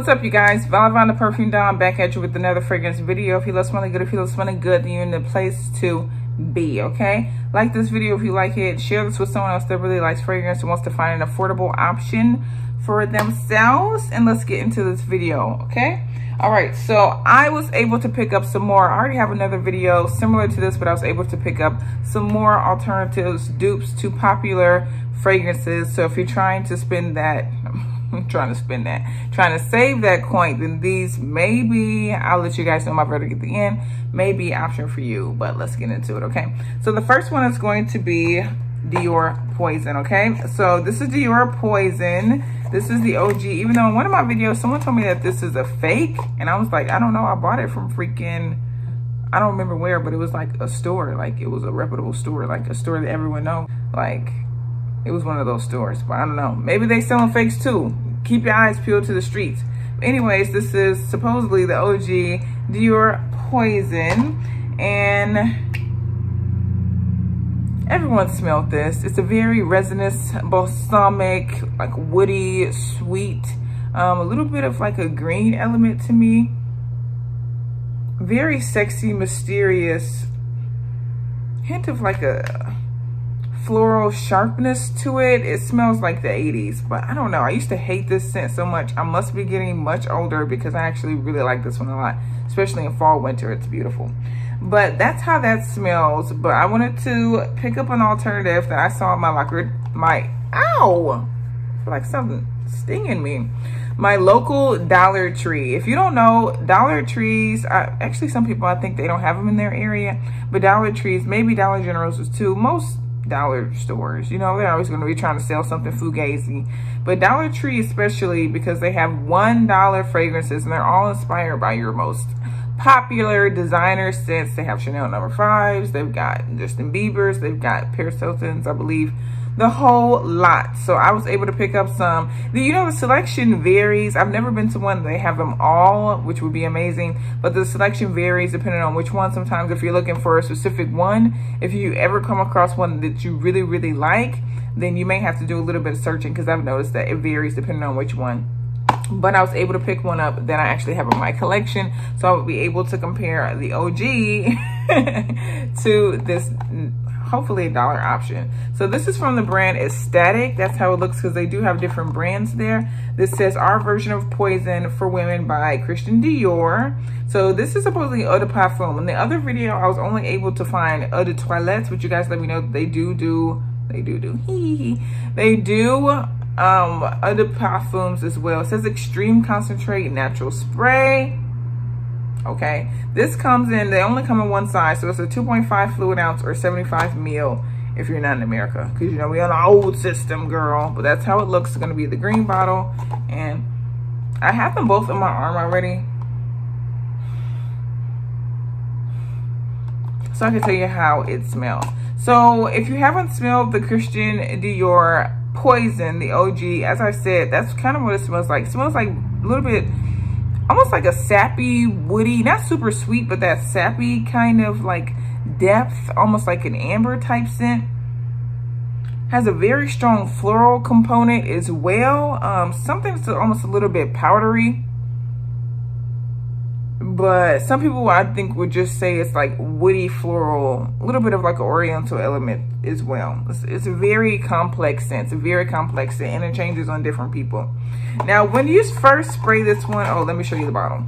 What's up, you guys? Vallivon The Perfume Don back at you with another fragrance video. If you love smelling good, if you love smelling good, then you're in the place to be, okay? Like this video if you like it. Share this with someone else that really likes fragrance and wants to find an affordable option for themselves. And let's get into this video, okay? All right, so I was able to pick up some more. I already have another video similar to this, but I was able to pick up some more alternatives, dupes to popular fragrances. So if you're trying to spend that, trying to save that coin, then these maybe, I'll let you guys know my verdict at the end, may be an option for you, but let's get into it, okay? So the first one is going to be Dior Poison, okay? So this is Dior Poison. This is the OG, even though in one of my videos, someone told me that this is a fake, and I was like, I don't know, I bought it from freaking, I don't remember where, but it was like a store, like it was a reputable store, like a store that everyone knows, like it was one of those stores, but I don't know. Maybe they selling fakes too. Keep your eyes peeled to the streets. Anyways, this is supposedly the OG Dior Poison, and everyone smelled this. It's a very resinous, balsamic, like woody, sweet, a little bit of like a green element to me. Very sexy, mysterious, hint of like a floral sharpness to it. It smells like the 80s, but I don't know. I used to hate this scent so much. I must be getting much older because I actually really like this one a lot, especially in fall, winter. It's beautiful. But that's how that smells. But I wanted to pick up an alternative that I saw in my locker. Ow! I feel like something stinging me. My local Dollar Tree. If you don't know, Dollar Trees, actually some people, I think they don't have them in their area, but Dollar Trees, maybe Dollar Generals is too. Most dollar stores, you know, they're always going to be trying to sell something fugazi, but Dollar Tree especially, because they have $1 fragrances and they're all inspired by your most popular designer scents. They have Chanel No. 5s, they've got Justin Bieber's, they've got Paris Hilton's, I believe, the whole lot. So I was able to pick up some. You know, the selection varies. I've never been to one that they have them all, which would be amazing, but the selection varies depending on which one. Sometimes if you're looking for a specific one, if you ever come across one that you really, really like, then you may have to do a little bit of searching, because I've noticed that it varies depending on which one. But I was able to pick one up that I actually have in my collection, so I would be able to compare the OG to this, hopefully $1 option. So this is from the brand Aesthetic. That's how it looks, because they do have different brands there. This says Our Version of Poison for Women by Christian Dior. So this is supposedly Eau de Parfum. In the other video, I was only able to find Eau de Toilette, which you guys let me know that they do Eau de Parfums as well. It says Extreme Concentrate Natural Spray. Okay, this comes in, they only come in one size, so it's a 2.5 fluid ounce or 75 ml if you're not in America, because you know we on the old system, girl. But that's how it looks. It's going to be the green bottle, and I have them both in my arm already, so I can tell you how it smells. So if you haven't smelled the Christian Dior Poison, the OG, as I said, that's kind of what it smells like. It smells like a little bit, almost like a sappy, woody, not super sweet, but that sappy kind of like depth, almost like an amber type scent. Has a very strong floral component as well. Something that's almost a little bit powdery. But some people, I think, would just say it's like woody floral, a little bit of like an oriental element as well. It's a very complex scent. It's a very complex scent, and it changes on different people. Now, when you first spray this one, oh, let me show you the bottle.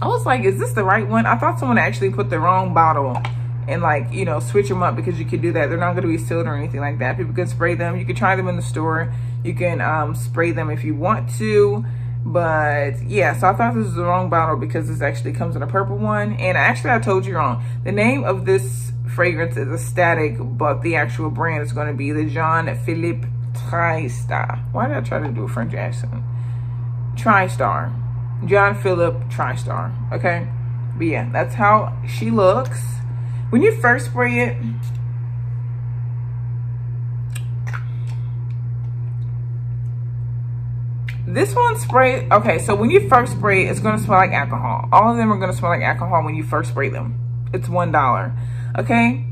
I was like, is this the right one? I thought someone actually put the wrong bottle and, like, you know, switch them up, because you could do that. They're not going to be sealed or anything like that. People can spray them. You can try them in the store. You can spray them if you want to. But yeah, so I thought this was the wrong bottle, because this actually comes in a purple one. And actually, I told you wrong. The name of this fragrance is Aesthetic, but the actual brand is going to be the Jean-Philippe TriStar. Why did I try to do a French accent? TriStar. Jean-Philippe TriStar. Okay? But yeah, that's how she looks. When you first spray it, this one spray, okay, so when you first spray it, it's going to smell like alcohol. All of them are going to smell like alcohol when you first spray them. It's $1, okay?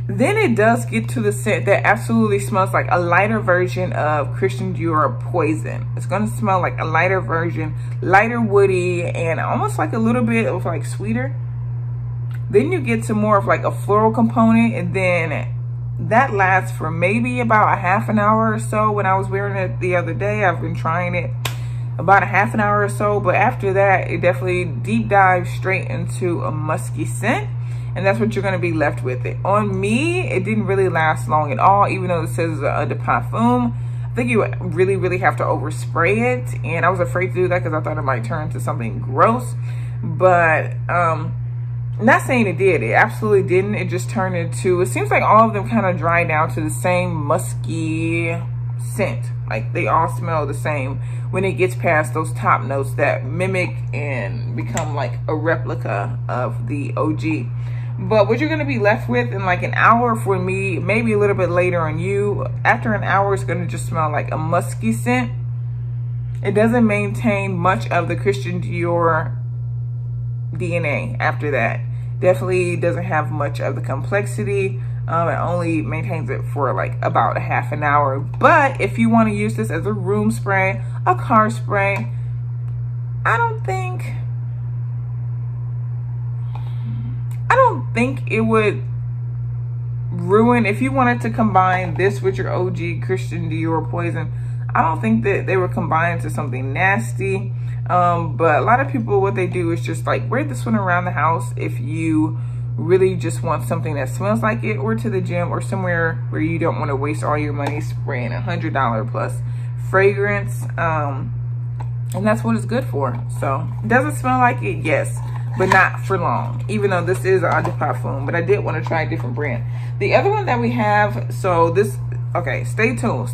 Then it does get to the scent that absolutely smells like a lighter version of Christian Dior Poison. It's going to smell like a lighter version, lighter woody, and almost like a little bit of like sweeter. Then you get to more of like a floral component, and then that lasts for maybe about a half an hour or so. When I was wearing it the other day, I've been trying it about a half an hour or so, but after that, it definitely deep dives straight into a musky scent. And that's what you're going to be left with. It on me, it didn't really last long at all, even though it says Eau de Parfum. I think you really have to overspray it, and I was afraid to do that because I thought it might turn into something gross. But not saying it did. It absolutely didn't. It just turned into, it seems like all of them kind of dry down to the same musky scent. Like they all smell the same when it gets past those top notes that mimic and become like a replica of the OG. But what you're going to be left with in like an hour for me, maybe a little bit later on you, after an hour, it's going to just smell like a musky scent. It doesn't maintain much of the Christian Dior DNA after that. Definitely doesn't have much of the complexity. It only maintains it for like about a half an hour. But if you want to use this as a room spray, a car spray, I don't think it would ruin. If you wanted to combine this with your OG Christian Dior Poison, I don't think that they would combine to something nasty. But a lot of people, what they do is just like wear this one around the house if you really just want something that smells like it, or to the gym, or somewhere where you don't want to waste all your money spraying $100 plus fragrance. And that's what it's good for. So does it smell like it? Yes, but not for long, even though this is Eau de Parfum. But I did want to try a different brand. The other one that we have, so this, okay, stay tuned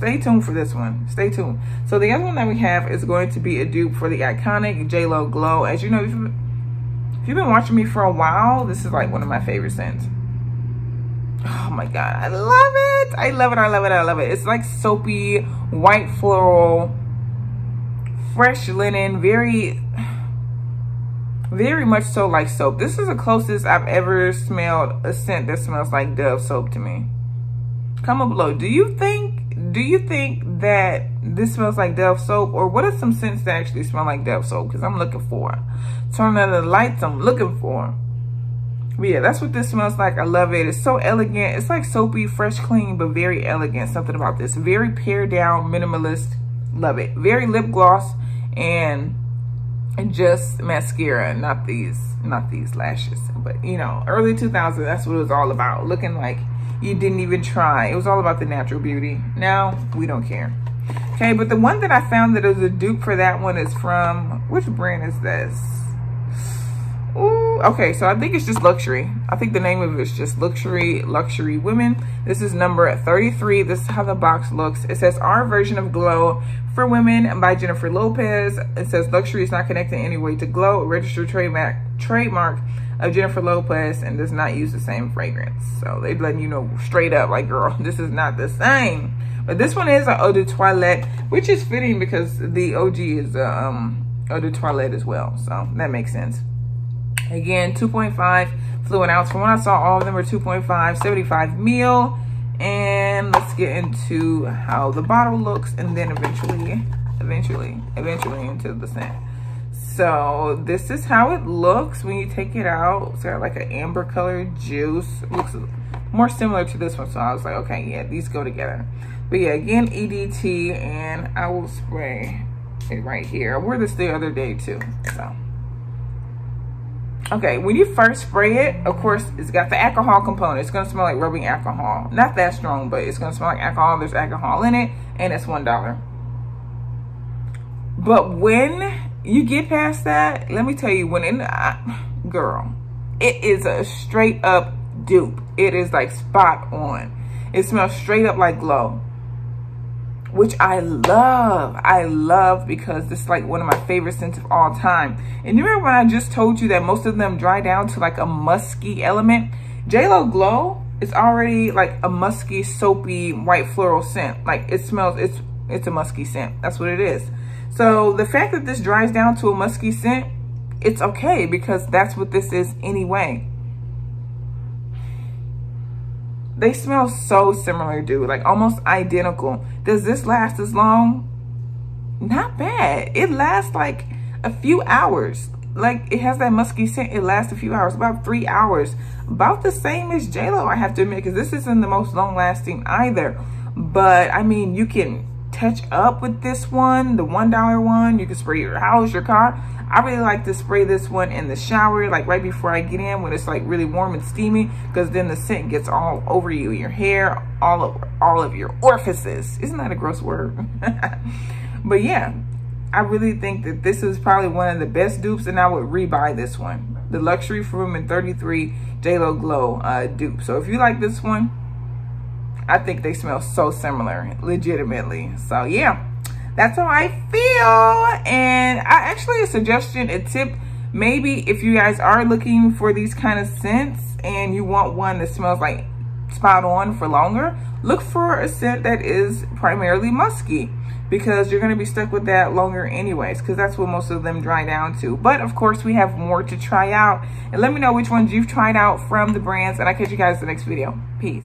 for this one. Stay tuned. So the other one that we have is going to be a dupe for the iconic J.Lo Glow. As you know, if you've been watching me for a while, this is like one of my favorite scents. Oh my God, I love it. I love it, I love it, I love it. It's like soapy, white floral, fresh linen, very much so like soap. This is the closest I've ever smelled a scent that smells like Dove soap to me. Comment below. Do you think that this smells like Dove soap, or what are some scents that actually smell like Dove soap? Because I'm looking for it. Turn on the lights, I'm looking for. But yeah, that's what this smells like. I love it. It's so elegant. It's like soapy, fresh, clean, but very elegant. Something about this. Very pared down, minimalist. Love it. Very lip gloss and just mascara, not these lashes. But you know, early 2000s, that's what it was all about. Looking like you didn't even try. It was all about the natural beauty. Now we don't care. Okay, but the one that I found that is a dupe for that one is from, which brand is this? Ooh, okay, so I think it's just Luxury. I think the name of it is just Luxury Women. This is number 33. This is how the box looks. It says Our Version of Glow for Women by Jennifer Lopez. It says Luxury is not connected in any way to Glow, a registered trademark of Jennifer Lopez, and does not use the same fragrance. So they're letting you know straight up, like, girl, this is not the same. But this one is an Eau de Toilette, which is fitting because the OG is Eau de Toilette as well. So that makes sense. Again, 2.5 fluid ounce. From what I saw, all of them are 2.5, 75 ml. And let's get into how the bottle looks, and then eventually into the scent. So this is how it looks when you take it out. It's got like an amber colored juice. It looks more similar to this one. So I was like, okay, yeah, these go together. But yeah, again, EDT, and I will spray it right here. I wore this the other day too, so. Okay, when you first spray it, of course, it's got the alcohol component. It's gonna smell like rubbing alcohol. Not that strong, but it's gonna smell like alcohol. There's alcohol in it, and it's $1. But when you get past that, let me tell you, girl, it is a straight up dupe. It is like spot on. It smells straight up like Glow, which I love because this is like one of my favorite scents of all time. And you remember when I just told you that most of them dry down to like a musky element? J.Lo Glow is already like a musky, soapy, white floral scent. Like it smells, it's a musky scent. That's what it is. So the fact that this dries down to a musky scent, it's okay because that's what this is anyway. They smell so similar, dude, like almost identical. Does this last as long? Not bad. It lasts like a few hours. Like, it has that musky scent. It lasts a few hours, about 3 hours. About the same as J.Lo, I have to admit, because this isn't the most long lasting either. But I mean, you can touch up with this one, the $1 one. You can spray your house, your car. I really like to spray this one in the shower, like right before I get in, when it's like really warm and steamy, because then the scent gets all over you, your hair, all of your orifices. Isn't that a gross word? But yeah, I really think that this is probably one of the best dupes, and I would rebuy this one, the Luxury Room in 33 J.Lo Glow dupe. So if you like this one, I think they smell so similar, legitimately. So yeah, that's how I feel. And a suggestion, a tip, maybe if you guys are looking for these kind of scents and you want one that smells like spot on for longer, look for a scent that is primarily musky, because you're going to be stuck with that longer anyways, because that's what most of them dry down to. But of course, we have more to try out, and let me know which ones you've tried out from the brands, and I'll catch you guys in the next video. Peace.